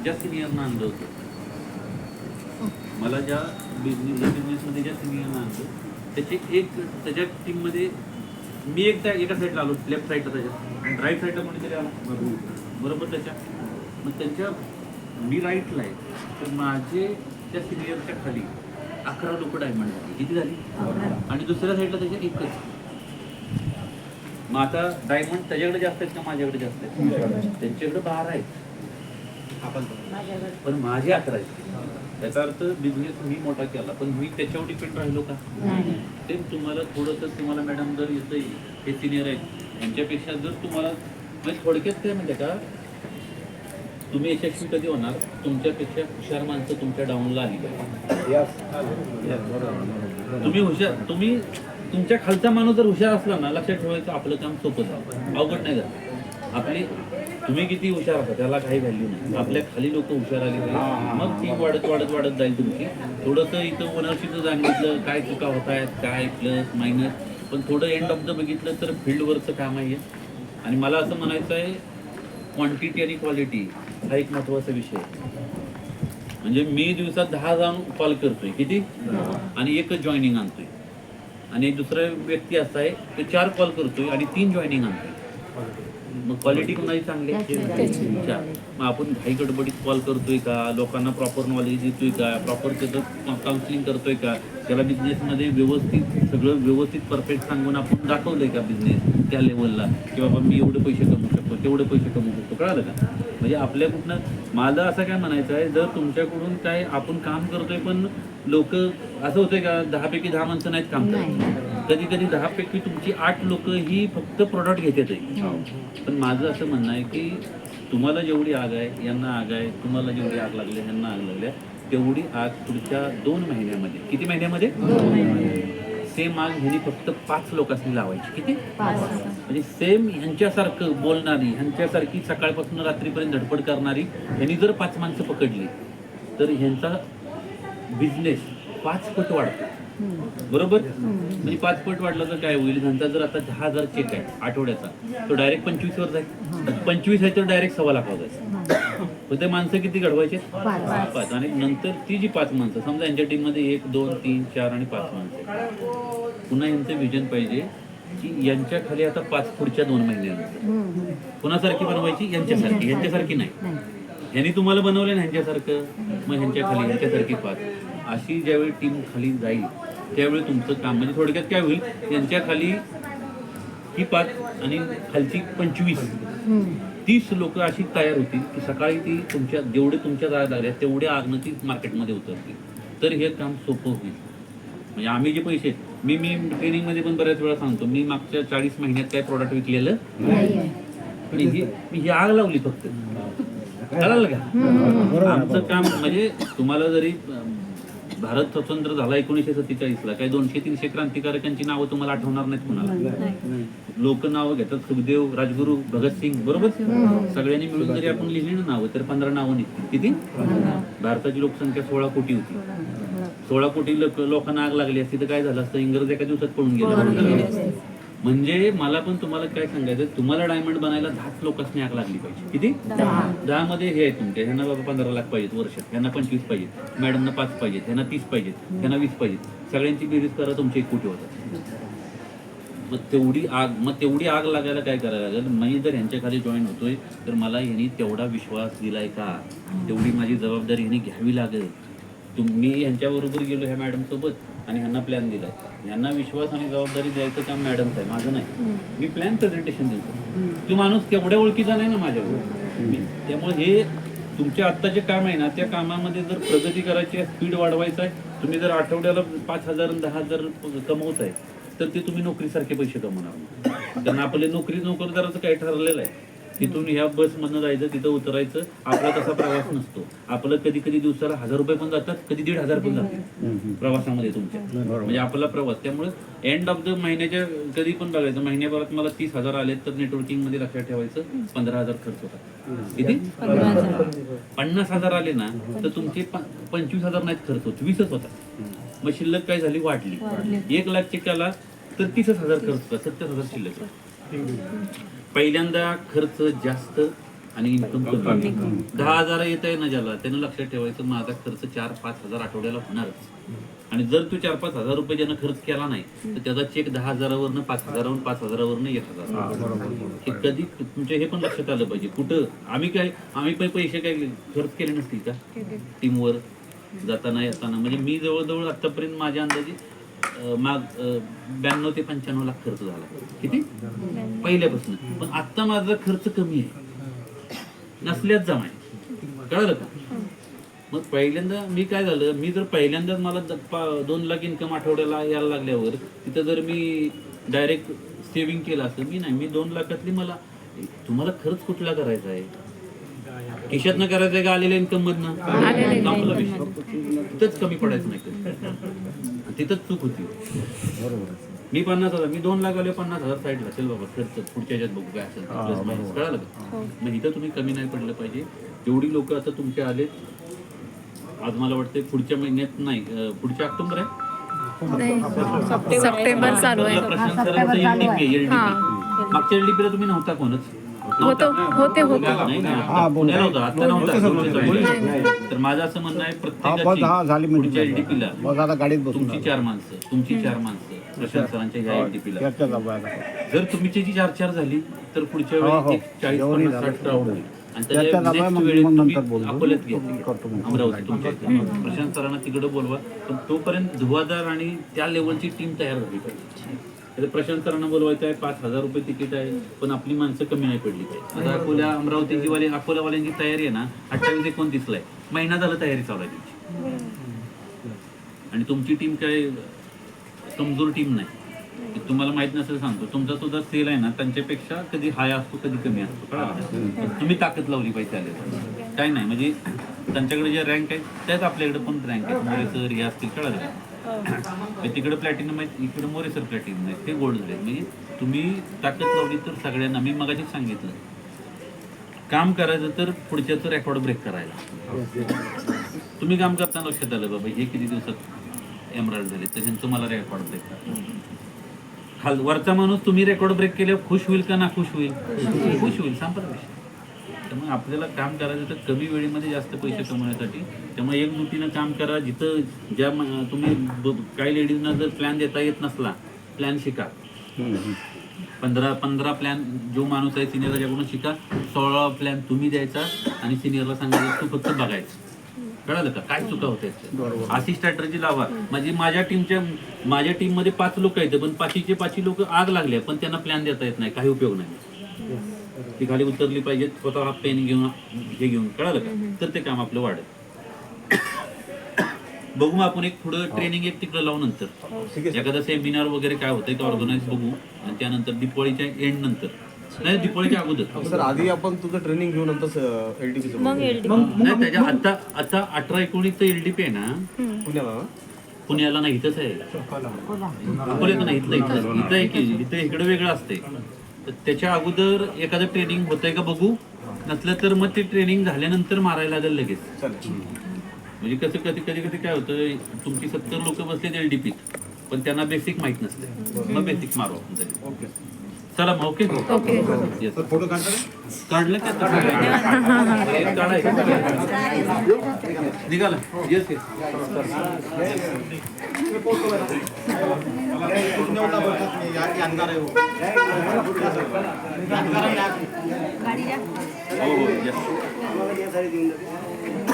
ज्या सिनियरनं आणलं होतं, मला ज्या बिझनेसमध्ये ज्या सिनियरनं आणलं त्याच्या टीममध्ये मी एकदा एका साईडला आलो, लेफ्ट साईडला त्याच्या, राईट साईडला कोणीतरी आला बरोबर त्याच्या, मग त्यांच्या मी राईटला आहे, तर माझे त्या सिनियरच्या खाली 11 लोक डायमंड झाली. किती झाली? आणि दुसऱ्या साईडला त्याच्या एकच. मग आता डायमंड त्याच्याकडे जास्त आहेत का माझ्याकडे जास्त आहेत? त्यांच्याकडे 12 आहेत पण माझे 11 आहेत. त्याचा अर्थ बिझनेस मी मोठा केला पण मी त्याच्यावर डिपेंड राहिलो का? ते तुम्हाला थोडंसं तुम्हाला मॅडम जर येतं हे सिनियर आहेत यांच्यापेक्षा जर तुम्हाला म्हणजे थोडक्यात काय म्हणजे का तुम्ही यशस्वी कधी होणार? तुमच्यापेक्षा हुशार माणसं तुमच्या डाऊनला आली पाहिजे. तुम्ही तुमच्या खालचा माणूस जर हुशार असला ना, लक्षात ठेवायचं आपलं काम सोपं झालं, अवघड नाही झालं. तुम्ही किती हुशार आहात त्याला काही व्हॅल्यू नाही. आपल्या खाली लोक हुशार आली मग ती वाढत वाढत वाढत जाईल तुमची. थोडंसं इथं ओनरशिपचं सांगितलं काय चुका होत आहेत, काय प्लस मायनस, पण थोडं एंड ऑफ द बघितलं तर फील्डवरचं काम आहे. आणि मला असं म्हणायचं आहे क्वांटिटी आणि क्वालिटी हा एक महत्त्वाचा विषय आहे. म्हणजे मी दिवसात 10 जाऊन कॉल करतोय किती आणि एकच जॉईनिंग आणतोय, आणि दुसरा व्यक्ती असा आहे तो 4 कॉल करतोय आणि 3 जॉईनिंग आणतोय. मग क्वालिटी कोणाची चांगली आहे? मग आपण घाई गडबडीत कॉल करतोय का, लोकांना प्रॉपर नॉलेज देतोय का, प्रॉपर त्याचं काउन्सिलिंग करतोय का, त्याला बिझनेसमध्ये सगळं व्यवस्थित परफेक्ट सांगून आपण दाखवलंय का बिझनेस त्या लेवलला की बाबा मी एवढे पैसे कमवू शकतो, तेवढे पैसे कमवू शकतो, कळालं का? म्हणजे आपल्या कुठनं मला असं काय म्हणायचं आहे, जर तुमच्याकडून काय आपण काम करतोय पण लोक असं होतंय का 10 पैकी 10 माणसं नाहीत काम करत, कधी कधी 10 पैकी तुमची 8 लोक ही फक्त प्रोडक्ट घेतात आहे. पण माझं असं म्हणणं आहे की तुम्हाला जेवढी आग आहे यांना आग आहे, तुम्हाला जेवढी आग लागली यांना आग लागल्या, तेवढी आग पुढच्या 2 महिन्यामध्ये, किती महिन्यामध्ये? सेम आग ह्यांनी फक्त 5 लोकांनी लावायची. किती? म्हणजे सेम ह्यांच्यासारखं बोलणारी, ह्यांच्यासारखी सकाळपासून रात्रीपर्यंत धडपड करणारी ह्यांनी जर 5 माणसं पकडली तर ह्यांचा बिझनेस 5 पट वाढतो. बरोबर? म्हणजे 5 पट वाढला तर काय होईल? त्यांचा जर आता 10,000 चेक आहे आठवड्याचा, तो डायरेक्ट 25 वर जाईल. 25 आहे तर डायरेक्ट 1.25 लाखावर जायचं. पण ते माणसं किती घडवायचे? 5. आणि नंतर ती जी 5 माणसं, समजा यांच्या टीममध्ये 1, 2, 3, 4 आणि 5 माणसं, पुन्हा यांचं विजन पाहिजे की यांच्या खाली आता 5 पुढच्या 2 महिन्यानंतर कुणासारखी बनवायची? यांच्यासारखी नाही. ह्यांनी तुम्हाला बनवलं ना ह्यांच्यासारखं, मग ह्यांच्या खाली ह्यांच्यासारखी 5. अशी ज्यावेळी टीम खाली जाईल त्यावेळी तुमचं काम म्हणजे थोडक्यात काय होईल, यांच्या खाली ही 5 आणि खालची 25, 30 लोक अशी तयार होतील की सकाळी ती जेवढे तुमच्या जागा लागल्या तेवढ्या आगनं ती मार्केटमध्ये उतरतील. तर हे काम सोपं होईल. म्हणजे आम्ही जे पैसे मी ट्रेनिंगमध्ये पण बऱ्याच वेळा सांगतो, मी मागच्या 40 महिन्यात काय प्रोडक्ट विकलेलं नाही. ही आग लावली फक्त, कळालं का? आमचं काम म्हणजे तुम्हाला जरी भारत स्वतंत्र झाला 1947ला, काही 200-300 क्रांतिकारकांची नावं तुम्हाला आठवणार नाहीत कोणाला. लोक नावं घेतात, सुखदेव, राजगुरू, भगतसिंग, बरोबर? सगळ्यांनी मिळून जरी आपण लिहिली ना नावं तर 15 नावं निघतील. किती? भारताची लोकसंख्या 16 कोटी होती. 16 कोटी लोकांना आग लागली असती तर काय झालं असतं? इंग्रज एका दिवसात पळून गेले. म्हणजे मला पण तुम्हाला काय सांगायचं, तुम्हाला डायमंड बनायला 10 लोकांनी आग लागली पाहिजे. किती? 10 मध्ये हे आहे तुमच्या, ह्यांना बाबा 15 लाख पाहिजेत वर्षात, ह्यांना 25 पाहिजेत, मॅडमना 5 पाहिजेत, ह्यांना 30 पाहिजेत, ह्यांना 20 पाहिजेत, सगळ्यांची बेरीज करा, तुमचे 1 कोटी होतात. मग तेवढी आग लागायला काय करायला लागेल? मी जर ह्यांच्या खाली जॉईन होतोय तर मला ह्यांनी तेवढा विश्वास दिलाय का, तेवढी माझी जबाबदारी ह्यांनी घ्यावी लागेल. मी ह्यांच्याबरोबर गेलो ह्या मॅडम सोबत आणि ह्यांना प्लॅन दिलाय, ह्यांना विश्वास आणि जबाबदारी द्यायचं काम मॅडमचं आहे, माझं नाही. मी प्लॅन प्रेझेंटेशन देतो. तो माणूस तेवढ्या ओळखीचा नाही ना माझ्यावर. त्यामुळे हे तुमच्या आत्ताचे काम आहे ना, त्या कामामध्ये जर प्रगती करायची आहे, स्पीड वाढवायचा आहे, तुम्ही जर आठवड्याला 5,000 आणि 10,000 कमवत आहे तर ते तुम्ही नोकरीसारखे पैसे कमवणार. कारण आपले नोकरदाराचं काय ठरलेलं आहे, तिथून ह्या बसमधनं जायचं, तिथं उतरायचं. आपला तसा प्रवास नसतो. आपलं कधी कधी दिवसाला 1,000 रुपये पण जातात, कधी 1,500 पण जातात प्रवासामध्ये तुमच्या. म्हणजे आपला प्रवास. त्यामुळे एंड ऑफ द महिन्याच्या कधी पण बघायचं, महिन्याभरात मला 30,000 आले तर नेटवर्किंग मध्ये लक्षात ठेवायचं 15,000 खर्च होता. किती? 50,000 आले ना तर तुमचे 25,000 नाहीत खर्च होत, 20च होता. मग शिल्लक काय झाली? वाढली. 1 लाख चेक आला तर 30,000 खर्च होता, 70,000 शिल्लक. पहिल्यांदा खर्च जास्त आणि इन्कम कमी. 10,000 येत आहे ना ज्याला, त्यानं लक्षात ठेवायचं माझा खर्च 4-5 हजार आठवड्याला होणारच. आणि जर तू 4-5 हजार रुपये ज्यानं खर्च केला नाही तर त्याचा चेक 10,000वरनं 5,000वरून 5,000वरनं 1,000. हे कधी तुमच्या हे पण लक्षात आलं पाहिजे. कुठं आम्ही पैसे काय खर्च केले नसतील का टीमवर जाताना येताना? म्हणजे मी जवळजवळ आतापर्यंत माझ्या अंदाजे 92 ते 95 लाख खर्च झाला. किती पहिल्यापासून. पण आता माझा खर्च कमी आहे, नसल्याच जमाय. कळलं का? मग पहिल्यांदा मी काय झालं, मी जर पहिल्यांदाच मला 2 लाख इन्कम आठवड्याला यायला लागल्यावर तिथं जर मी डायरेक्ट सेव्हिंग केलं असतं, मी 2 लाखातली मला, तुम्हाला खर्च कुठला करायचा आहे? खिशातनं करायचं आहे का आलेल्या इन्कम मधनं? संपला विषय. तिथंच कमी पडायचं नाही, तिथंच चूक होती. मी 50,000, मी 2 लाख आले, 50,000 साईडला असेल बाबा खर्च, पुढच्या ह्याच्यात बघू काय असेल. कळालं का? मग इथं तुम्ही कमी नाही पडलं पाहिजे. जेवढी लोक आता तुमचे आले, आज मला वाटतं पुढच्या महिन्यात नाही, पुढच्या ऑक्टोबर आहे, सप्टेंबर चालू आहे. प्रशांत सरांचं LDP. मागच्या LDP ला तुम्ही नव्हता कोणच? होते नाही ना, पुण्याला होता, आता नव्हता. तर माझं असं म्हणणं आहे, प्रत्येकाची पुढच्या LDP ला तुमची 4 माणसं, तुमची 4 माणसं प्रशांत सरांच्या ह्या LDP ला जर तुमची 4 झाली तर पुढच्या वेळी 40-50-60 क्राऊड होईल. आणि त्याच्या नेक्स्ट वेळेस तुम्ही अकोल्यात घ्यायचं, अमरावती तुमच्या इथे. प्रशांत सरांना तिकडे बोलवा, पण तोपर्यंत धुवादार आणि त्या लेवलची टीम तयार झाली पाहिजे. प्रशांत सरांना बोलवायचं आहे, 5,000 रुपये तिकीट आहे, पण आपली माणसं कमी नाही पडली पाहिजे. आता अकोल्या अमरावतीची अकोल्यावाल्यांची तयारी आहे ना, 28-29 ला आहे, महिना झाला तयारी चालू आहे त्यांची. आणि तुमची टीम काय कमजोर टीम नाही. तुम्हाला माहित नसेल सांगतो, तुमचा सुद्धा सेल आहे ना त्यांच्यापेक्षा कधी हाय असतो कधी कमी असतो. कळलं? तुम्ही ताकद लावली पाहिजे आले काय नाही. म्हणजे त्यांच्याकडे जे रँक आहे त्याच आपल्याकडे पण रँक आहे. मोरे सर हे असतील, कळलं का? तिकडे प्लॅटिनम आहे, इकडे मोरे सर प्लॅटिनम आहे, ते गोल्ड झाले. म्हणजे तुम्ही ताकद लावली तर सगळ्यांना, मी मगाशीच सांगितलं, काम करायचं तर पुढच्याचं रेकॉर्ड ब्रेक करायला. तुम्ही काम करताना लक्षात आलं बाबा हे किती दिवसात एमराल्ड झाले, तर ह्यांचं मला रेकॉर्ड ब्रेक करायचं. वरचा माणूस तुम्ही रेकॉर्ड ब्रेक केल्यावर खुश होईल का ना खुश होईल? खुश होईल, संपला विषय. त्यामुळे आपल्याला काम करायचं तर कमी वेळेमध्ये जास्त पैसे कमवण्यासाठी. त्यामुळे एकजुटीनं काम करा. जिथं ज्या तुम्ही काही लेडीजना जर प्लॅन देता येत नसला, प्लॅन शिका. 15 प्लॅन जो माणूस आहे सिनियर त्याच्याकडून शिका. 16 प्लॅन तुम्ही द्यायचा आणि सिनियरला सांगायचं तू फक्त बघायचं. कळालं का? काय चुका होते अशी स्ट्रॅटर्जी लावा. म्हणजे माझ्या टीम मध्ये 5 लोक आहेत, पण 5चे लोक आग लागले, पण त्यांना प्लॅन देता येत नाही, काही उपयोग नाही. ती खाली उतरली पाहिजे स्वतः पेन घेऊन हे घेऊन. कळालं का? तर ते काम आपलं वाढेल. बघू आपण एक पुढं ट्रेनिंग एक तिकडं लावू, नंतर एखादा सेमिनार वगैरे काय होतंय का ऑर्गनाईज बघू. आणि त्यानंतर दिवाळीच्या एंड नंतर, नाही दिवाळीच्या अगोदर सर, आधी आपण तुझं ट्रेनिंग घेऊन नंतर LDP नाही. त्याच्या आता 18-19 LDP आहे ना, पुण्याला नाही, इथंच आहे. अकोल्यात नाही, इथं आहे की इथं इकडे वेगळं असते. तर त्याच्या अगोदर एखादं ट्रेनिंग होतंय का बघू. नसलं तर मग ते ट्रेनिंग झाल्यानंतर मारायला लागेल लगेच. म्हणजे कसं कधी काय होतं, तुमची 70 लोक बसले LDP, पण त्यांना बेसिक माहित नसते, मग बेसिक मारू आपण तरी. चला मग ओके. फोटो काढलं का? निघाला. Yes yes. हो हो.